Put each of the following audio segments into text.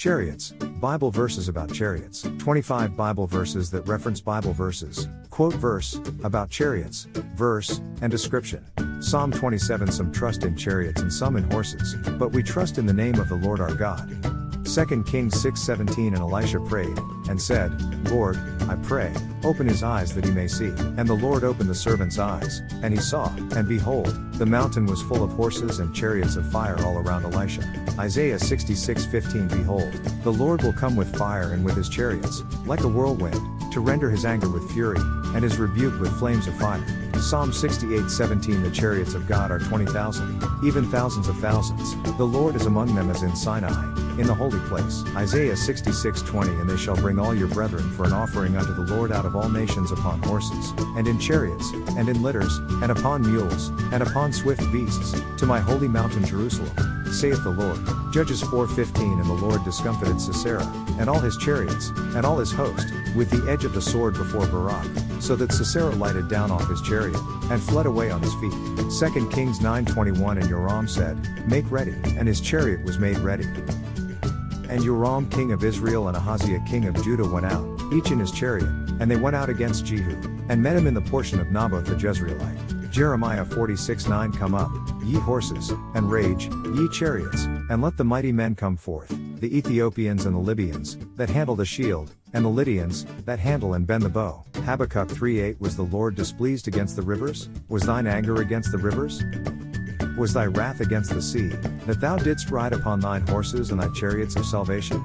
Chariots, Bible verses about chariots. 25 Bible verses that reference Bible verses. Quote verse, about chariots, verse, and description. Psalm 27 Some trust in chariots and some in horses, but we trust in the name of the Lord our God. 2 Kings 6:17 And Elisha prayed, and said, Lord, I pray, open his eyes that he may see. And the Lord opened the servant's eyes, and he saw, and behold, the mountain was full of horses and chariots of fire all around Elisha. Isaiah 66:15 Behold, the Lord will come with fire and with his chariots, like a whirlwind, to render his anger with fury, and his rebuke with flames of fire. Psalm 68:17 The chariots of God are 20,000, even thousands of thousands. The Lord is among them as in Sinai, in the holy place. Isaiah 66:20 And they shall bring all your brethren for an offering unto the Lord out of all nations upon horses, and in chariots, and in litters, and upon mules, and upon swift beasts, to my holy mountain Jerusalem, saith the Lord. Judges 4:15 And the Lord discomfited Sisera, and all his chariots, and all his host, with the edge of the sword before Barak, so that Sisera lighted down off his chariot, and fled away on his feet. 2 Kings 9:21 And Joram said, Make ready, and his chariot was made ready. And Joram king of Israel and Ahaziah king of Judah went out, each in his chariot, and they went out against Jehu, and met him in the portion of Naboth the Jezreelite. Jeremiah 46:9 Come up, ye horses, and rage, ye chariots, and let the mighty men come forth, the Ethiopians and the Libyans, that handle the shield, and the Lydians, that handle and bend the bow. Habakkuk 3:8 Was the Lord displeased against the rivers? Was thine anger against the rivers? Was thy wrath against the sea, that thou didst ride upon thine horses and thy chariots of salvation?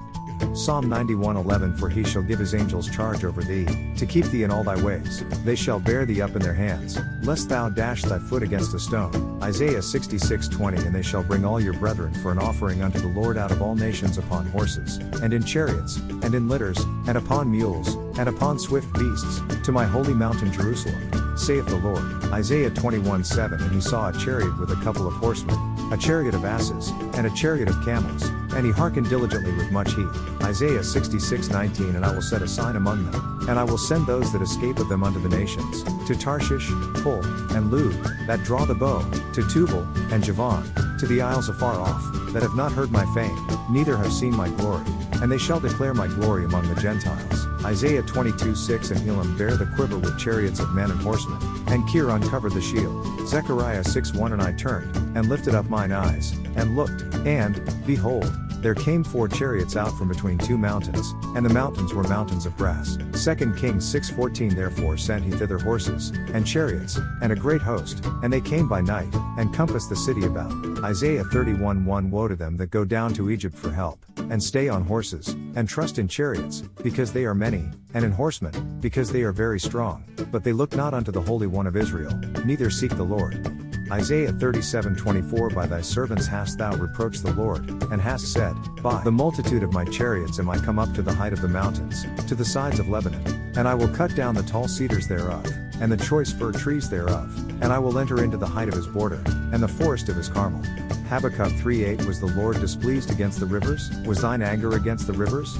Psalm 91:11 For he shall give his angels charge over thee, to keep thee in all thy ways. They shall bear thee up in their hands, lest thou dash thy foot against a stone. Isaiah 66:20 And they shall bring all your brethren for an offering unto the Lord out of all nations upon horses, and in chariots, and in litters, and upon mules, and upon swift beasts, to my holy mountain Jerusalem, saith the Lord. Isaiah 21:7 And he saw a chariot with a couple of horsemen, a chariot of asses, and a chariot of camels, and he hearkened diligently with much heat. Isaiah 66:19 And I will set a sign among them, and I will send those that escape of them unto the nations, to Tarshish, Pul, and Lud, that draw the bow, to Tubal, and Javan, to the isles afar off, that have not heard my fame, neither have seen my glory, and they shall declare my glory among the Gentiles. Isaiah 22:6 And Elam bare the quiver with chariots of men and horsemen, and Kir uncovered the shield. Zechariah 6:1 And I turned, and lifted up mine eyes, and looked, and, behold, there came 4 chariots out from between 2 mountains, and the mountains were mountains of brass. 2 Kings 6:14 Therefore sent he thither horses, and chariots, and a great host, and they came by night, and compassed the city about. Isaiah 31:1 Woe to them that go down to Egypt for help, and stay on horses, and trust in chariots, because they are many, and in horsemen, because they are very strong, but they look not unto the Holy One of Israel, neither seek the Lord. Isaiah 37:24 By thy servants hast thou reproached the Lord, and hast said, By the multitude of my chariots am I come up to the height of the mountains, to the sides of Lebanon, and I will cut down the tall cedars thereof, and the choice fir trees thereof, and I will enter into the height of his border, and the forest of his Carmel. Habakkuk 3:8 Was the Lord displeased against the rivers? Was thine anger against the rivers?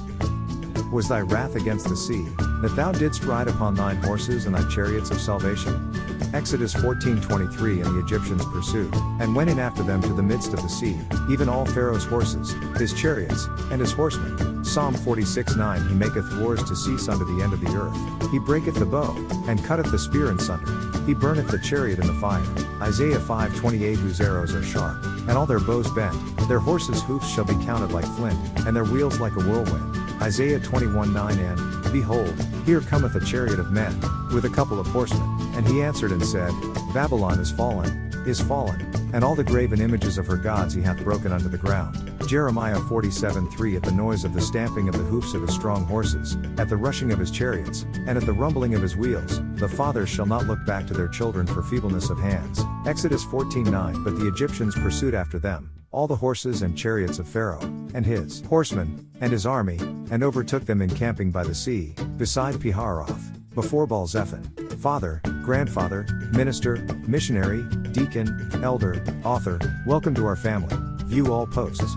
Was thy wrath against the sea, that thou didst ride upon thine horses and thy chariots of salvation? Exodus 14:23 And the Egyptians pursued, and went in after them to the midst of the sea, even all Pharaoh's horses, his chariots, and his horsemen. Psalm 46:9 He maketh wars to cease unto the end of the earth. He breaketh the bow, and cutteth the spear in sunder. He burneth the chariot in the fire. Isaiah 5:28 Whose arrows are sharp, and all their bows bent, their horses' hoofs shall be counted like flint, and their wheels like a whirlwind. Isaiah 21:9 And, behold, here cometh a chariot of men, with a couple of horsemen. And he answered and said, Babylon is fallen, and all the graven images of her gods he hath broken unto the ground. Jeremiah 47:3 At the noise of the stamping of the hoofs of his strong horses, at the rushing of his chariots, and at the rumbling of his wheels, the fathers shall not look back to their children for feebleness of hands. Exodus 14:9 But the Egyptians pursued after them, all the horses and chariots of Pharaoh, and his horsemen, and his army, and overtook them encamping by the sea, beside Piharoth, before Baal-zephon. Father, grandfather, minister, missionary, deacon, elder, author, welcome to our family. View all posts.